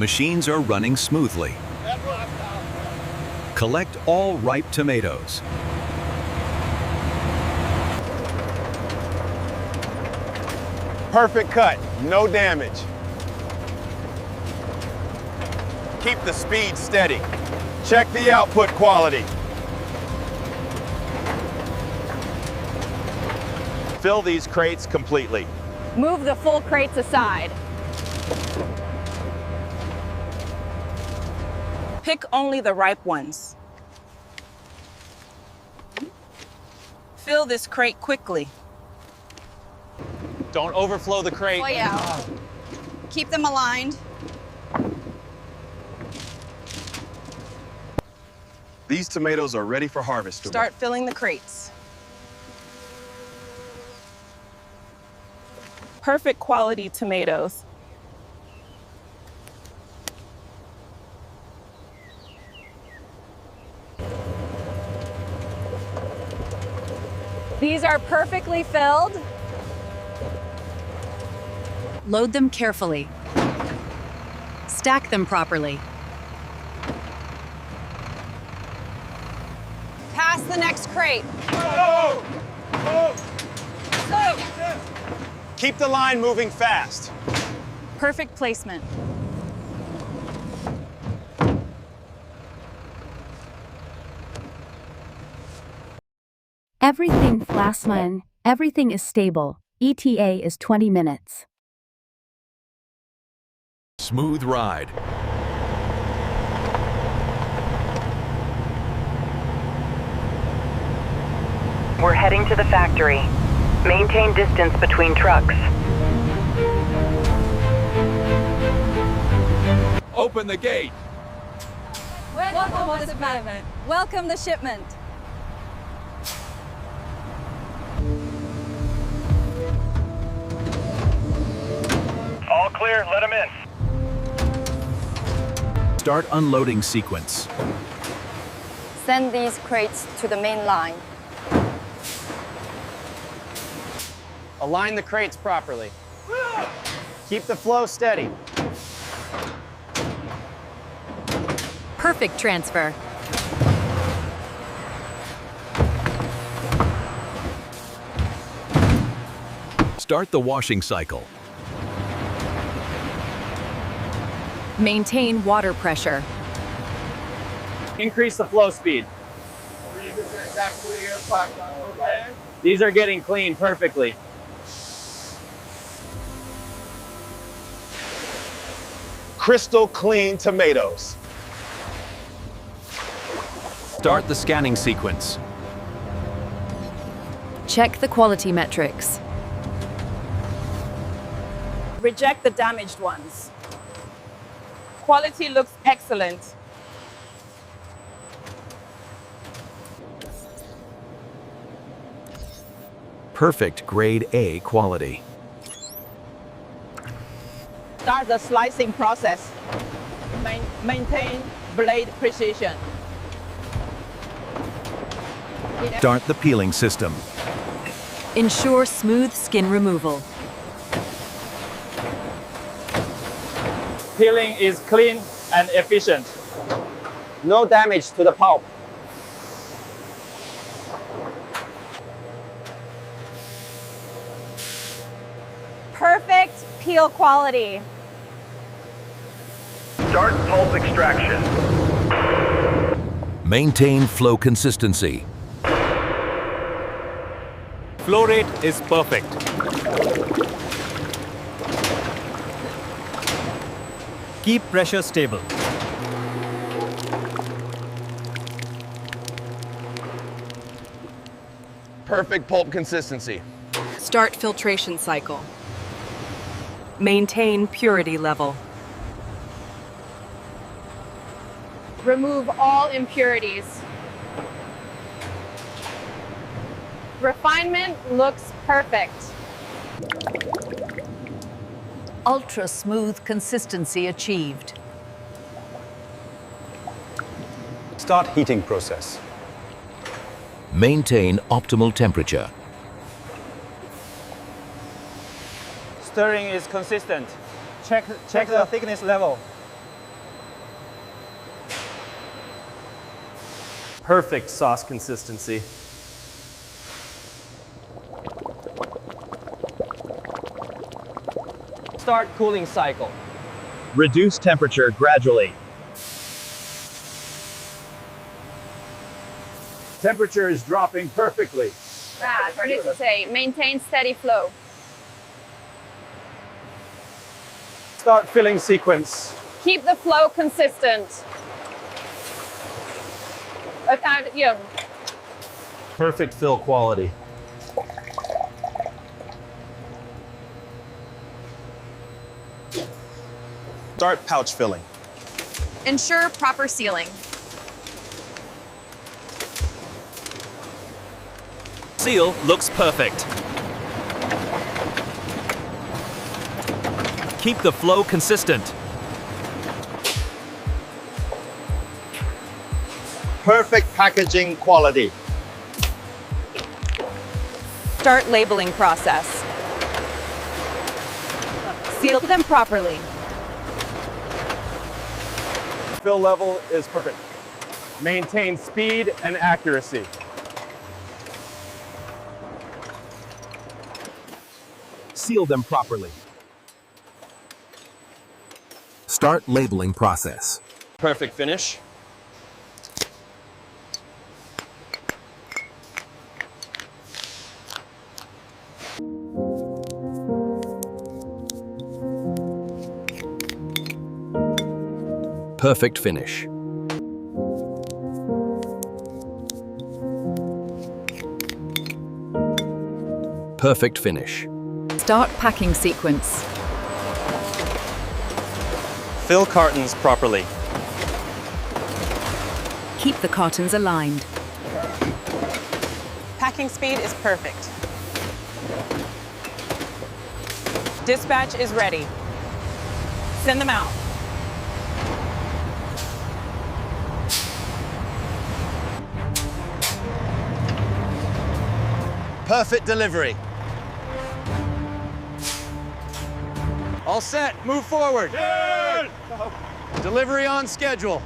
Machines are running smoothly. Collect all ripe tomatoes. Perfect cut, no damage. Keep the speed steady. Check the output quality. Fill these crates completely. Move the full crates aside. Pick only the ripe ones. Fill this crate quickly. Don't overflow the crate. Way out. Keep them aligned. These tomatoes are ready for harvest. Start filling the crates. Perfect quality tomatoes. These are perfectly filled. Load them carefully. Stack them properly. Pass the next crate. Keep the line moving fast. Perfect placement. Everything Flassman, everything is stable. ETA is 20 minutes. Smooth ride. We're heading to the factory. Maintain distance between trucks. Open the gate. Welcome the shipment. All clear, let them in. Start unloading sequence. Send these crates to the main line. Align the crates properly. Keep the flow steady. Perfect transfer. Start the washing cycle. Maintain water pressure. Increase the flow speed. These are getting cleaned perfectly. Crystal clean tomatoes. Start the scanning sequence. Check the quality metrics. Reject the damaged ones. Quality looks excellent. Perfect grade A quality. Start the slicing process. Maintain blade precision. Start the peeling system. Ensure smooth skin removal. Peeling is clean and efficient. No damage to the pulp. Perfect peel quality. Start pulp extraction. Maintain flow consistency. Flow rate is perfect. Keep pressure stable. Perfect pulp consistency. Start filtration cycle. Maintain purity level. Remove all impurities. Refinement looks perfect. Ultra smooth consistency achieved. Start heating process. Maintain optimal temperature. Stirring is consistent. Check the thickness level. Perfect sauce consistency. Start cooling cycle. Reduce temperature gradually. Temperature is dropping perfectly. What did you say? Maintain steady flow. Start filling sequence. Keep the flow consistent. Perfect fill quality. Start pouch filling. Ensure proper sealing. Seal looks perfect. Keep the flow consistent. Perfect packaging quality. Start labeling process. Seal them properly. Fill level is perfect. Maintain speed and accuracy. Seal them properly. Start labeling process. Perfect finish. Perfect finish. Perfect finish. Start packing sequence. Fill cartons properly. Keep the cartons aligned. Packing speed is perfect. Dispatch is ready. Send them out. Perfect delivery. All set, move forward. Delivery on schedule.